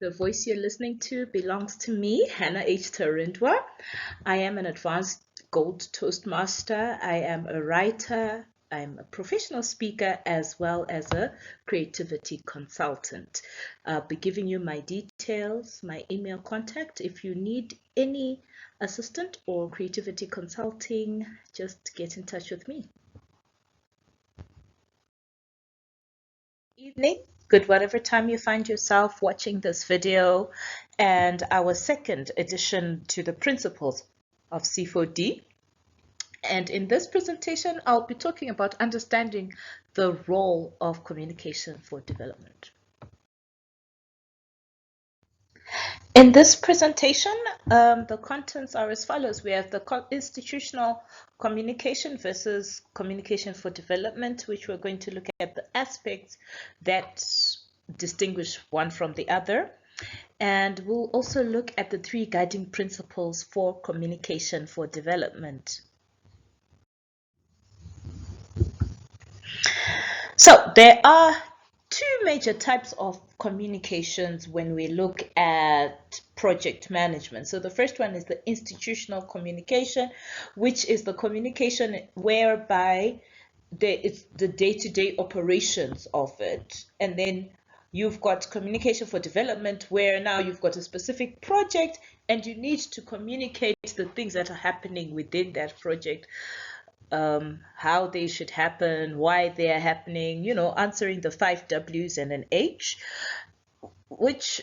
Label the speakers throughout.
Speaker 1: The voice you're listening to belongs to me, Hannah H. Tarindwa. I am an advanced Gold Toastmaster. I am a writer. I'm a professional speaker as well as a creativity consultant. I'll be giving you my details, my email contact. If you need any assistant or creativity consulting, just get in touch with me. Evening, good whatever time you find yourself watching this video, and our second edition to the principles of C4D. And in this presentation, I'll be talking about understanding the role of communication for development. In this presentation, the contents are as follows. We have the institutional communication versus communication for development, which we're going to look at the aspects that distinguish one from the other. And we'll also look at the 3 guiding principles for communication for development. So there are 2 major types of communications when we look at project management. So the first one is the institutional communication, which is the communication whereby it's the day-to-day operations of it. And then you've got communication for development, where now you've got a specific project and you need to communicate the things that are happening within that project. How they should happen, why they are happening, answering the 5 W's and an H, which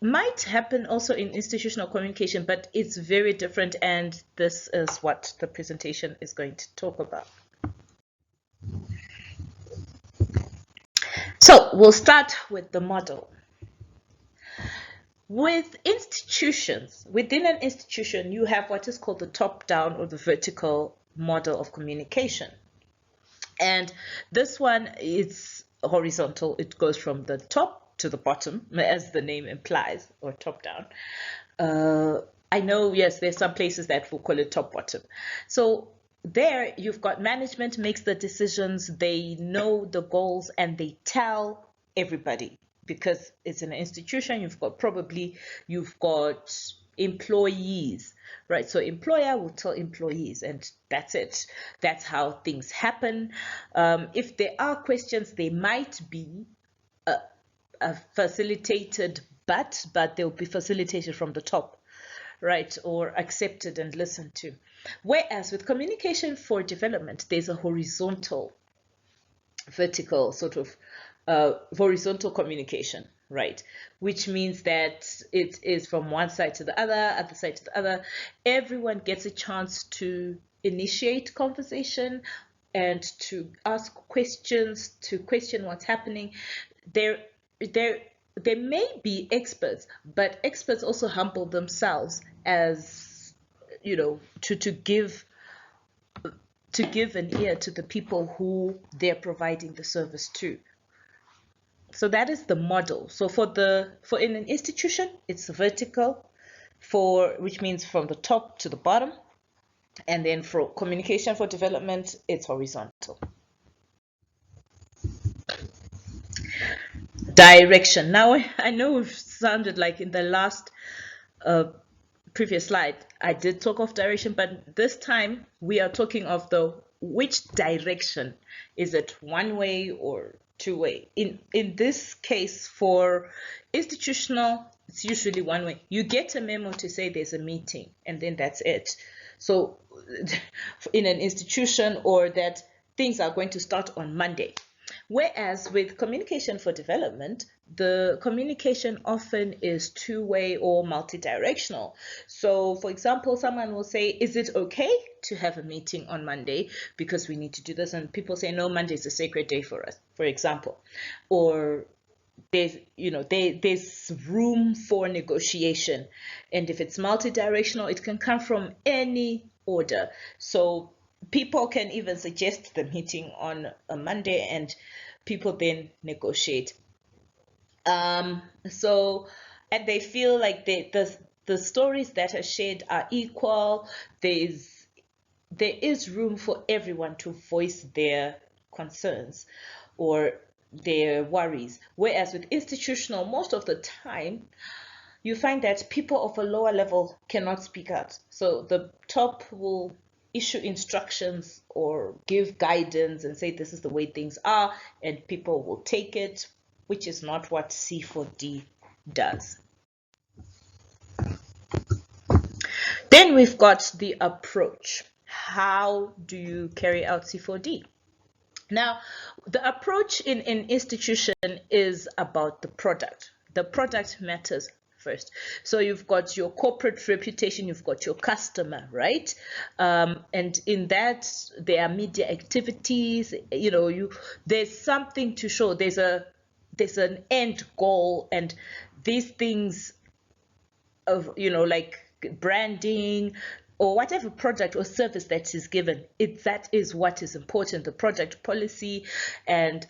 Speaker 1: might happen also in institutional communication, but it's very different, and this is what the presentation is going to talk about. So we'll start with the model. With institutions, within an institution, you have what is called the top-down or the vertical model of communication. And this one is horizontal. It goes from the top to the bottom, as the name implies, or top down. I know, yes, there's some places that will call it top bottom. So there you've got management makes the decisions, they know the goals, and they tell everybody, because it's an institution. You've got employees, right? So employer will tell employees, and that's it. That's how things happen. If there are questions, they might be facilitated, but they'll be facilitated from the top, right? Or accepted and listened to. Whereas with communication for development, there's a vertical sort of horizontal communication, right? Which means that it is from one side to the other side to the other. Everyone gets a chance to initiate conversation and to ask questions, to question what's happening. There may be experts, but experts also humble themselves as, to give an ear to the people who they're providing the service to. So that is the model. So for in an institution, it's vertical, which means from the top to the bottom, and then for communication for development, it's horizontal. Direction. Now I know we've sounded like in the last previous slide I did talk of direction, but this time we are talking of which direction. Is it one way or two-way? In this case, for institutional, it's usually one way. You get a memo to say there's a meeting, and then that's it. So in an institution, or that things are going to start on Monday. Whereas with communication for development, the communication often is two-way or multi-directional. So for example, someone will say, is it okay to have a meeting on Monday because we need to do this? And people say, no, Monday is a sacred day for us, for example. Or there's room for negotiation. And if it's multi-directional, it can come from any order. So people can even suggest the meeting on a Monday, and people then negotiate. And they feel like the stories that are shared are equal. There is room for everyone to voice their concerns, or their worries. Whereas with institutional, most of the time, you find that people of a lower level cannot speak out. So the top will issue instructions or give guidance and say this is the way things are, and people will take it, which is not what C4D does. Then we've got the approach. How do you carry out C4D? Now, the approach in institution is about the product. The product matters first. So you've got your corporate reputation, you've got your customer, right? And in that, there are media activities. There's something to show. There's an end goal, and these things of like branding or whatever product or service that is given, that is what is important, the product policy. And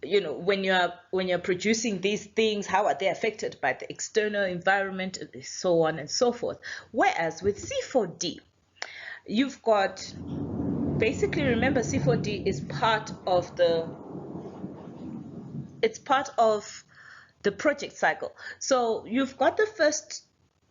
Speaker 1: when you're producing these things, how are they affected by the external environment, so on and so forth. Whereas with C4D, you've got, basically, remember, C4D is part of the project cycle. So you've got the first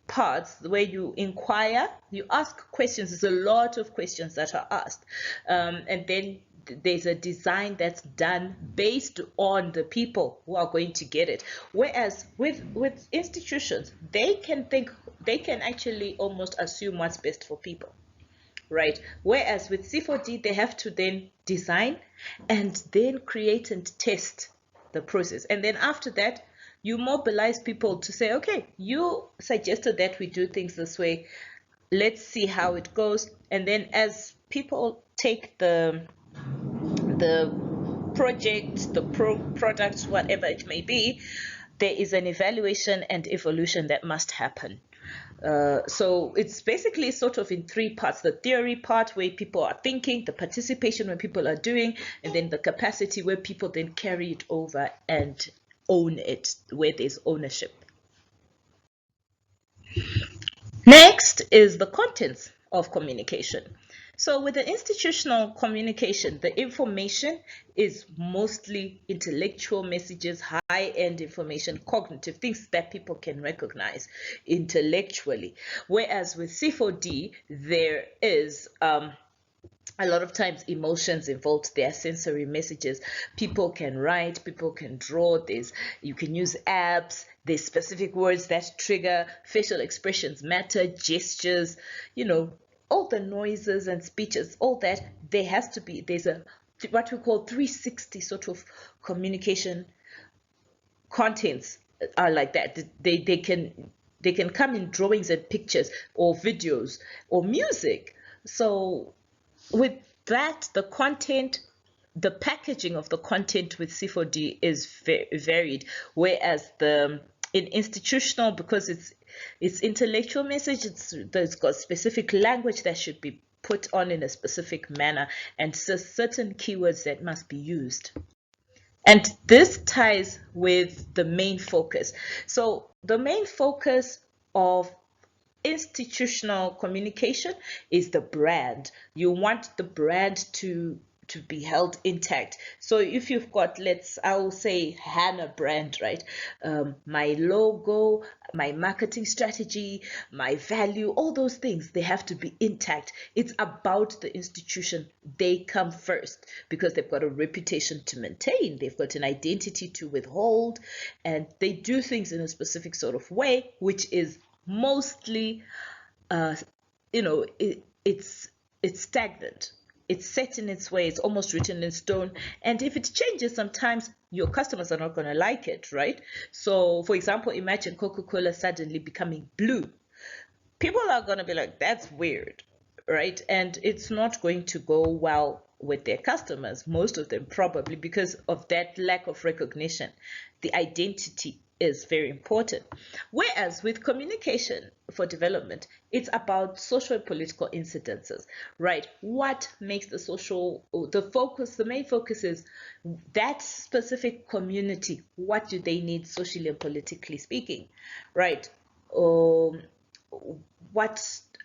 Speaker 1: parts where you inquire, you ask questions. There's a lot of questions that are asked, and then there's a design that's done based on the people who are going to get it. Whereas with institutions, they can actually almost assume what's best for people, right? Whereas with C4D, they have to then design and then create and test the process, and then after that, you mobilize people to say, okay, you suggested that we do things this way, let's see how it goes. And then as people take the project, the product, whatever it may be, there is an evaluation and evolution that must happen. So it's basically sort of in three parts: the theory part, where people are thinking, the participation, where people are doing, and then the capacity, where people then carry it over and own it, where there's ownership. Next is the contents of communication. So with the institutional communication, the information is mostly intellectual messages, high-end information, cognitive, things that people can recognize intellectually. Whereas with C4D, there is a lot of times emotions involved. There are sensory messages. People can write, people can draw. You can use apps. There's specific words that trigger. Facial expressions matter, gestures, all the noises and speeches, all that. There's what we call 360 sort of communication contents are like that. They can come in drawings and pictures or videos or music. So with that, the content, the packaging of the content with C4D is varied, whereas in institutional, because it's intellectual message, it's got specific language that should be put on in a specific manner, and certain keywords that must be used. And this ties with the main focus. So the main focus of institutional communication is the brand. You want the brand to be held intact. So if you've got, I will say Hannah brand, right? My logo, my marketing strategy, my value, all those things, they have to be intact. It's about the institution. They come first because they've got a reputation to maintain. They've got an identity to withhold, and they do things in a specific sort of way, which is mostly, it's stagnant. It's set in its way. It's almost written in stone. And if it changes, sometimes your customers are not going to like it, right? So, for example, imagine Coca-Cola suddenly becoming blue. People are going to be like, that's weird, right? And it's not going to go well with their customers, most of them probably, because of that lack of recognition. The identity is very important. Whereas with communication for development, it's about social and political incidences, right? What makes the main focus is that specific community. What do they need socially and politically speaking, right?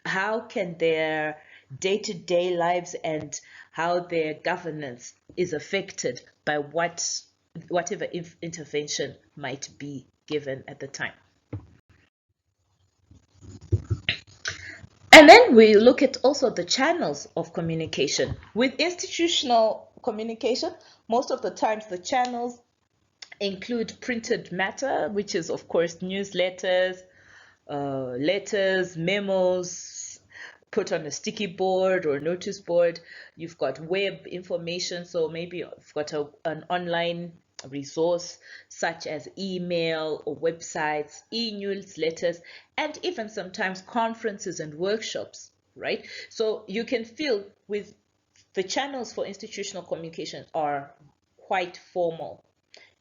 Speaker 1: How can their day-to-day lives and how their governance is affected by what whatever intervention might be given at the time. And then we look at also the channels of communication. With institutional communication, most of the times the channels include printed matter, which is of course newsletters, letters, memos put on a sticky board or notice board. You've got web information, so maybe you've got an online resource such as email or websites, e-newsletters, and even sometimes conferences and workshops, right? So you can feel with the channels for institutional communication are quite formal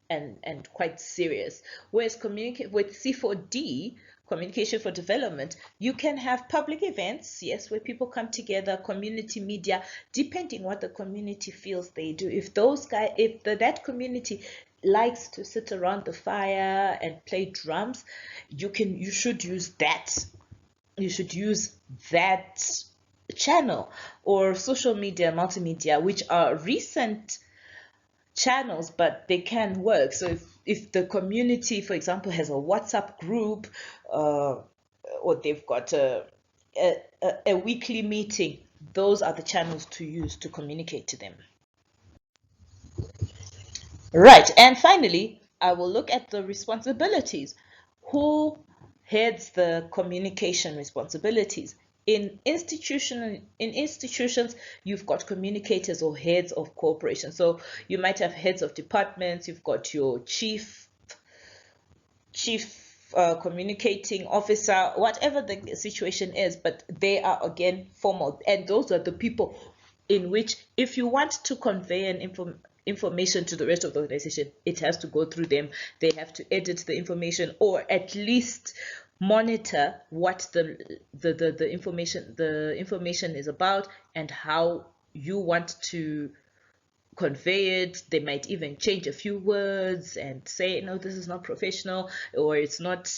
Speaker 1: and quite serious. Whereas with C4D, communication for development, you can have public events, yes, where people come together, community media, depending what the community feels they do. If that community likes to sit around the fire and play drums, you should use that. You should use that channel, or social media, multimedia, which are recent channels, but they can work. So if the community, for example, has a WhatsApp group, or they've got a weekly meeting, those are the channels to use to communicate to them. Right, and finally, I will look at the responsibilities. Who heads the communication responsibilities? In institutions, you've got communicators or heads of corporation. So you might have heads of departments, you've got your chief communicating officer, whatever the situation is, but they are again formal, and those are the people in which, if you want to convey an information to the rest of the organization, it has to go through them. They have to edit the information, or at least monitor what the information is about and how you want to convey it. They might even change a few words and say, no, this is not professional, or it's not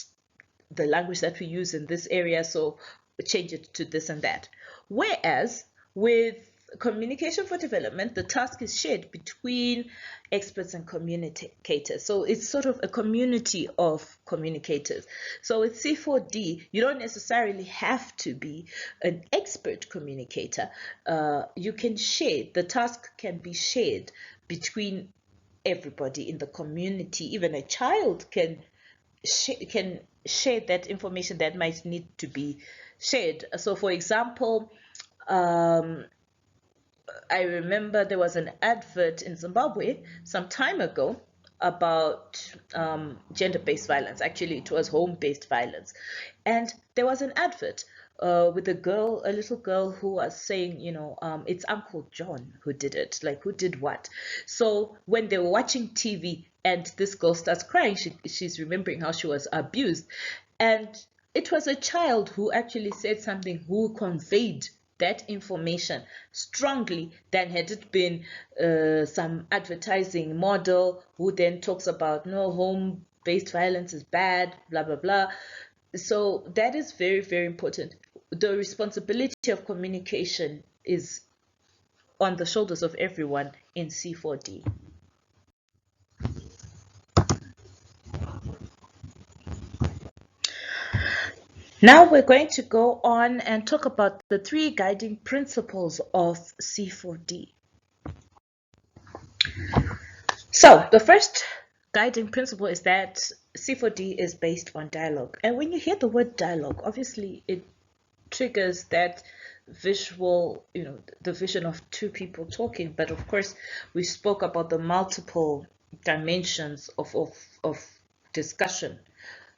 Speaker 1: the language that we use in this area, so change it to this and that. Whereas with communication for development, the task is shared between experts and communicators. So it's sort of a community of communicators. So with C4D, you don't necessarily have to be an expert communicator. You can share, the task can be shared between everybody in the community. Even a child can share that information that might need to be shared. So for example, I remember there was an advert in Zimbabwe some time ago about gender-based violence. Actually, it was home-based violence. And there was an advert with a little girl who was saying, it's Uncle John who did it, like who did what. So when they were watching TV and this girl starts crying, she's remembering how she was abused. And it was a child who actually said something, who conveyed that information strongly than had it been some advertising model who then talks about, no, home-based violence is bad, blah, blah, blah. So that is very, very important. The responsibility of communication is on the shoulders of everyone in C4D. Now we're going to go on and talk about the 3 guiding principles of C4D. So the first guiding principle is that C4D is based on dialogue. And when you hear the word dialogue, obviously it triggers that visual, the vision of 2 people talking. But of course, we spoke about the multiple dimensions of discussion.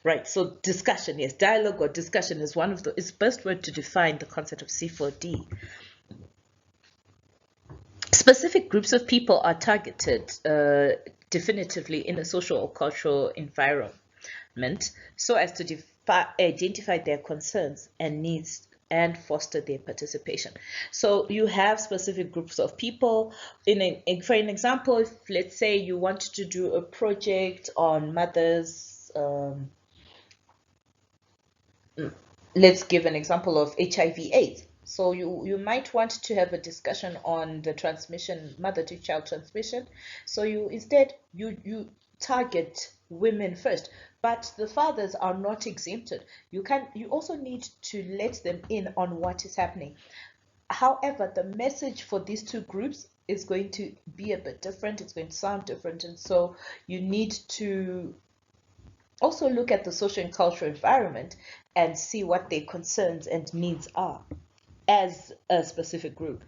Speaker 1: Right, so discussion, yes, dialogue or discussion is is the best word to define the concept of C4D. Specific groups of people are targeted definitively in a social or cultural environment so as to identify their concerns and needs and foster their participation. So you have specific groups of people. For an example, if, let's say you want to do a project on mothers, let's give an example of HIV/AIDS. So you might want to have a discussion on the transmission, mother to child transmission. So you target women first, but the fathers are not exempted. You also need to let them in on what is happening. However, the message for these two groups is going to be a bit different. It's going to sound different, and so you need to also look at the social and cultural environment and see what their concerns and needs are as a specific group.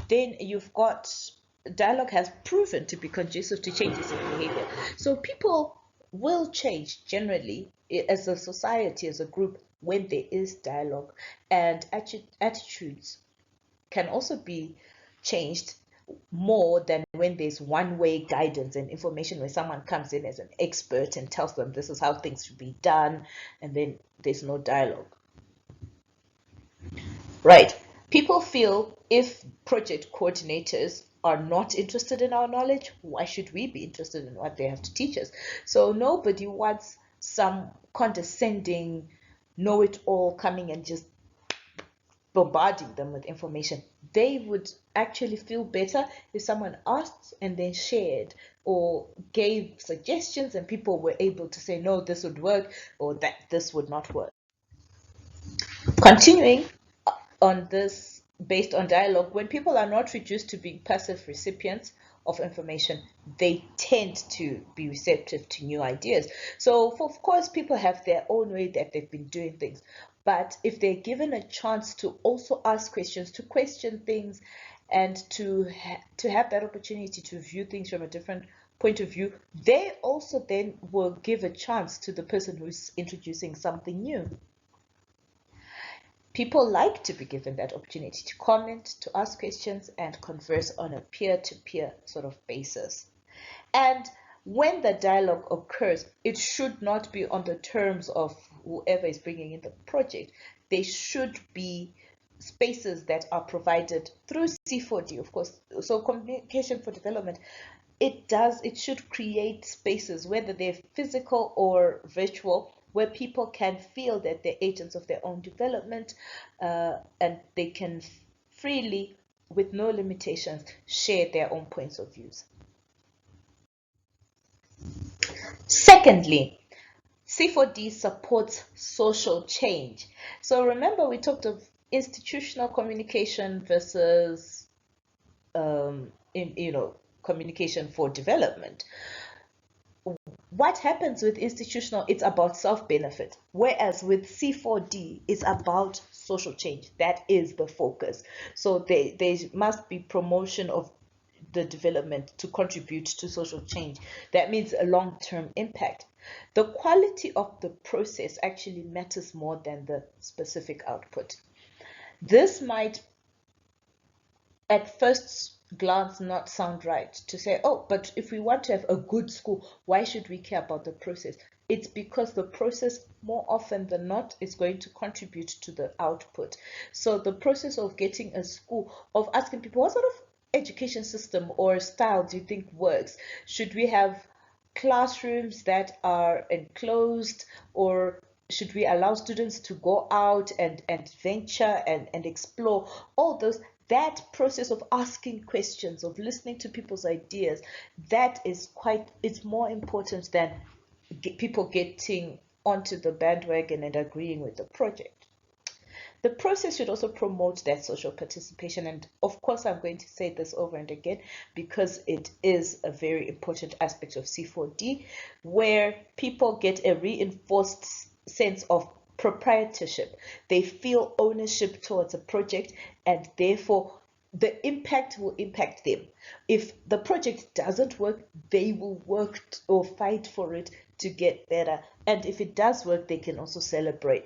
Speaker 1: Then you've got dialogue has proven to be conducive to changes in behavior. So people will change generally as a society, as a group, when there is dialogue, and attitudes can also be changed more than when there's one-way guidance and information, where someone comes in as an expert and tells them this is how things should be done, and then there's no dialogue. Right. People feel if project coordinators are not interested in our knowledge, why should we be interested in what they have to teach us? So nobody wants some condescending know-it-all coming and just bombarding them with information. They would actually feel better if someone asked and then shared or gave suggestions, and people were able to say, no, this would work, or that this would not work. Continuing on this, based on dialogue, when people are not reduced to being passive recipients of information, they tend to be receptive to new ideas. So, of course, people have their own way that they've been doing things. But if they're given a chance to also ask questions, to question things, and to have that opportunity to view things from a different point of view, they also then will give a chance to the person who's introducing something new. People like to be given that opportunity to comment, to ask questions, and converse on a peer-to-peer sort of basis. And when the dialogue occurs, it should not be on the terms of whoever is bringing in the project. There should be spaces that are provided through C4D, of course. So communication for development, it should create spaces, whether they're physical or virtual, where people can feel that they're agents of their own development, and they can freely, with no limitations, share their own points of views. Secondly, C4D supports social change. So remember, we talked of institutional communication versus communication for development. What happens with institutional, it's about self-benefit, whereas with C4D, it's about social change. That is the focus. So there must be promotion of the development to contribute to social change. That means a long-term impact. The quality of the process actually matters more than the specific output. This might at first glance not sound right to say, oh, but if we want to have a good school, why should we care about the process? It's because the process, more often than not, is going to contribute to the output. So the process of getting a school, of asking people, what sort of education system or style do you think works? Should we have classrooms that are enclosed, or should we allow students to go out and venture and explore all those? That process of asking questions, of listening to people's ideas, that is it's more important than people getting onto the bandwagon and agreeing with the project. The process should also promote that social participation, and of course I'm going to say this over and again because it is a very important aspect of C4D, where people get a reinforced sense of proprietorship. They feel ownership towards a project, and therefore the impact will impact them. If the project doesn't work, they will work or fight for it to get better, and if it does work, they can also celebrate.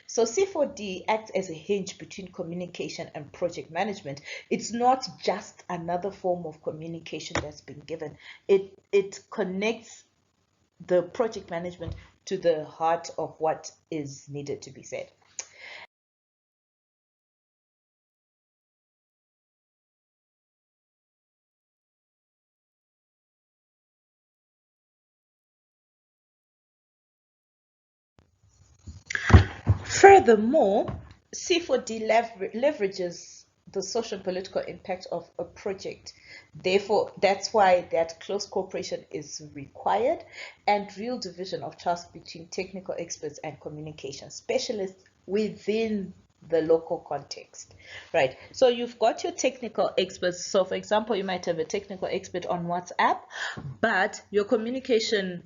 Speaker 1: So C4D acts as a hinge between communication and project management. It's not just another form of communication that's been given. It connects the project management to the heart of what is needed to be said. Furthermore, C4D leverages the social and political impact of a project. Therefore, that's why that close cooperation is required, and real division of trust between technical experts and communication specialists within the local context, right? So you've got your technical experts. So for example, you might have a technical expert on WhatsApp, but your communication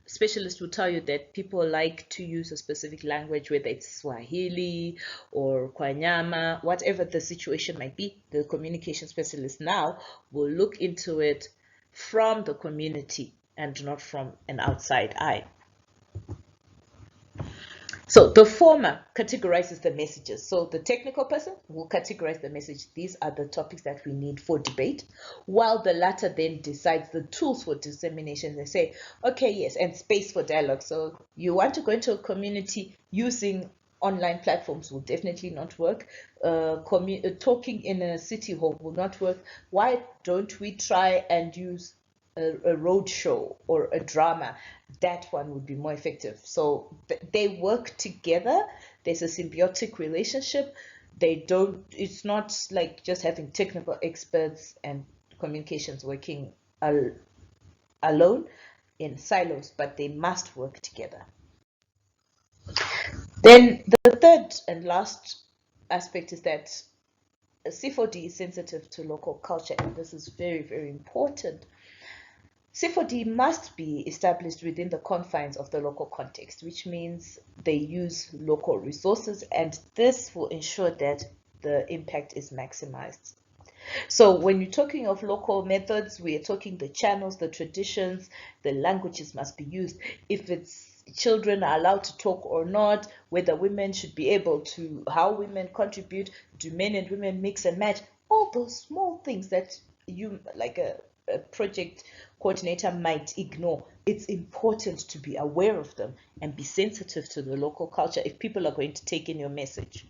Speaker 1: specialists will tell you that people like to use a specific language, whether it's Swahili or Kwanyama, whatever the situation might be. The communication specialist now will look into it from the community and not from an outside eye. So the former categorizes the messages. So the technical person will categorize the message. These are the topics that we need for debate, while the latter then decides the tools for dissemination. They say, okay, yes, and space for dialogue. So you want to go into a community using online platforms will definitely not work. Talking in a city hall will not work. Why don't we try and use a road show or a drama? That one would be more effective. So they work together. There's a symbiotic relationship. It's not like just having technical experts and communications working alone in silos, but they must work together. Then the third and last aspect is that C4D is sensitive to local culture, and this is very, very important. C4D must be established within the confines of the local context, which means they use local resources, and this will ensure that the impact is maximized. So when you're talking of local methods, we are talking the channels, the traditions, the languages must be used. If it's children are allowed to talk or not, whether women should be able to, how women contribute, do men and women mix and match, all those small things that you, like a project coordinator, might ignore. It's important to be aware of them and be sensitive to the local culture if people are going to take in your message.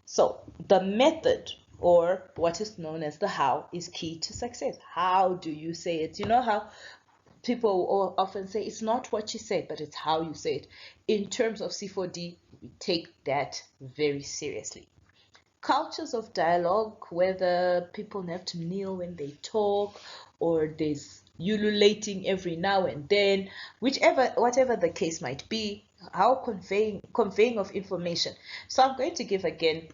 Speaker 1: So the method, or what is known as the how, is key to success. How do you say it? You know how people often say it's not what you say, but it's how you say it. In terms of C4D, we take that very seriously. Cultures of dialogue, whether people have to kneel when they talk, or there's ululating every now and then, whatever the case might be, how conveying of information. So I'm going to give again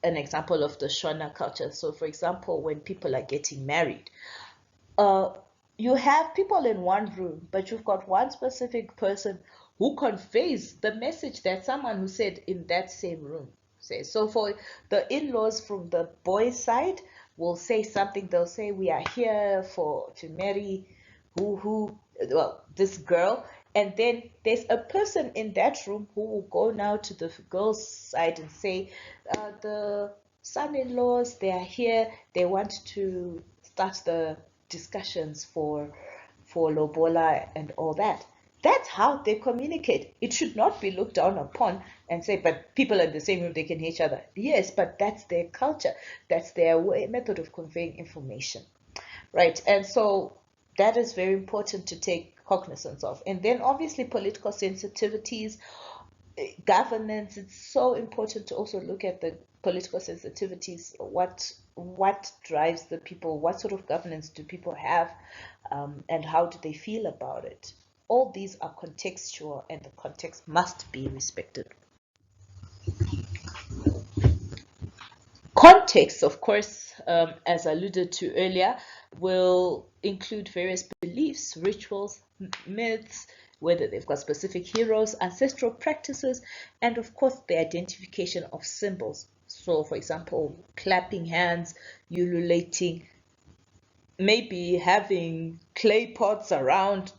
Speaker 1: an example of the Shona culture. So for example, when people are getting married, you have people in one room, but you've got one specific person who conveys the message that someone who said in that same room says. So for the in-laws from the boys' side will say something. They'll say, we are here to marry this girl. And then there's a person in that room who will go now to the girl's side and say, the son-in-laws, they are here. They want to start the discussions for lobola and all that. That's how they communicate. It should not be looked down upon and say, but people in the same room, they can hear each other. Yes, but that's their culture. That's their method of conveying information, right? And so that is very important to take cognizance of. And then obviously political sensitivities, governance, it's so important to also look at the political sensitivities. What drives the people? What sort of governance do people have? And how do they feel about it? All these are contextual, and the context must be respected. Context, of course, as alluded to earlier, will include various beliefs, rituals, myths, whether they've got specific heroes, ancestral practices, and of course the identification of symbols. So for example, clapping hands, ululating, maybe having clay pots around,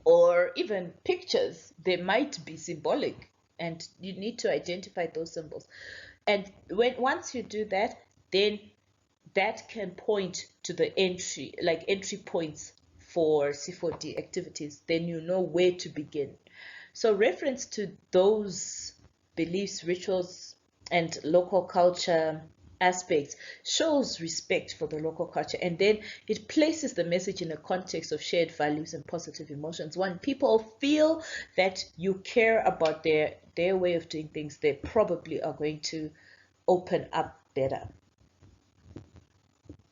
Speaker 1: or even pictures. They might be symbolic, and you need to identify those symbols. And once you do that, then that can point to the entry points for C4D activities. Then you know where to begin. So reference to those beliefs, rituals, and local culture aspects shows respect for the local culture, and then it places the message in a context of shared values and positive emotions. When people feel that you care about their way of doing things, they probably are going to open up better.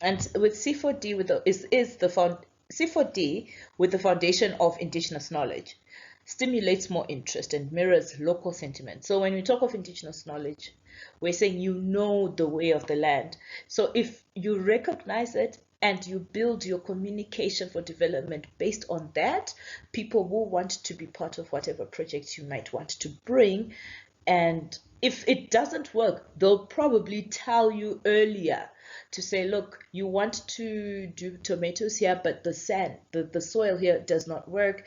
Speaker 1: And with C4D C4D with the foundation of indigenous knowledge stimulates more interest and mirrors local sentiment. So when we talk of indigenous knowledge, we're saying you know the way of the land. So if you recognize it and you build your communication for development based on that, people will want to be part of whatever projects you might want to bring. And if it doesn't work, they'll probably tell you earlier to say, look, you want to do tomatoes here, but the sand, the soil here does not work.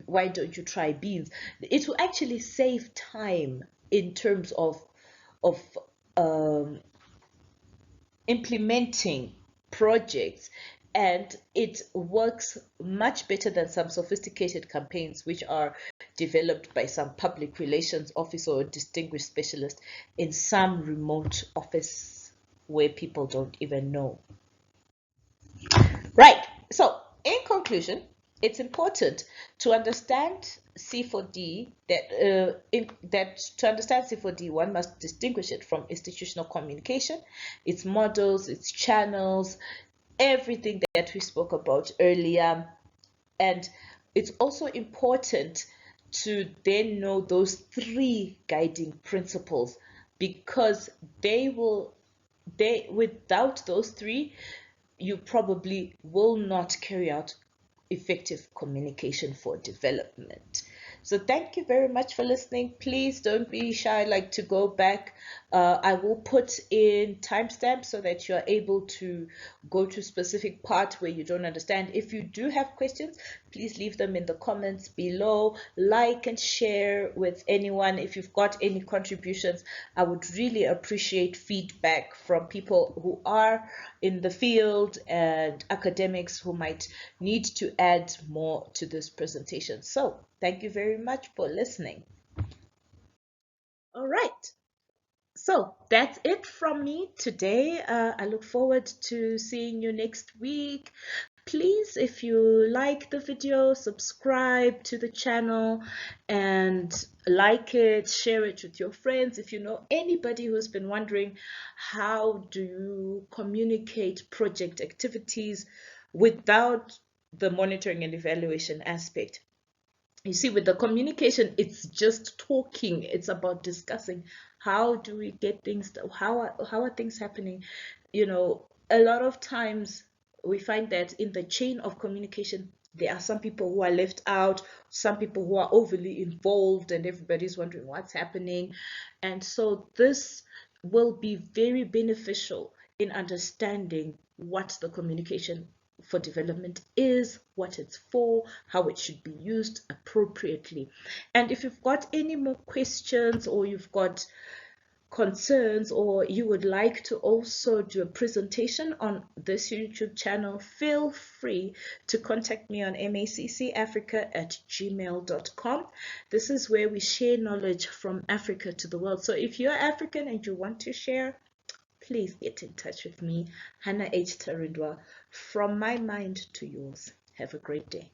Speaker 1: Why don't you try beans? It will actually save time in terms of implementing projects, and it works much better than some sophisticated campaigns which are developed by some public relations officer or distinguished specialist in some remote office where people don't even know. Right. So, in conclusion, it's important to understand C4D that to understand C4D, one must distinguish it from institutional communication, its models, its channels, everything that we spoke about earlier. And it's also important to then know those three guiding principles, because without those three, you probably will not carry out effective communication for development. So thank you very much for listening. Please don't be shy, like to go back. I will put in timestamps so that you're able to go to specific part where you don't understand. If you do have questions, please leave them in the comments below. Like and share with anyone. If you've got any contributions, I would really appreciate feedback from people who are in the field and academics who might need to add more to this presentation. So thank you very much for listening. All right. So that's it from me today. I look forward to seeing you next week. Please, if you like the video, subscribe to the channel and like it, share it with your friends. If you know anybody who's been wondering how do you communicate project activities without the monitoring and evaluation aspect. You see, with the communication, it's just talking. It's about discussing how do we get things, how are things happening. You know, a lot of times we find that in the chain of communication, there are some people who are left out, some people who are overly involved, and everybody's wondering what's happening. And so this will be very beneficial in understanding what the communication for development is, what it's for, how it should be used appropriately. And if you've got any more questions, or you've got concerns, or you would like to also do a presentation on this YouTube channel, feel free to contact me on maccafrica@gmail.com. This is where we share knowledge from Africa to the world. So if you're African and you want to share, please get in touch with me, Hannah H. Tarindwa, from my mind to yours. Have a great day.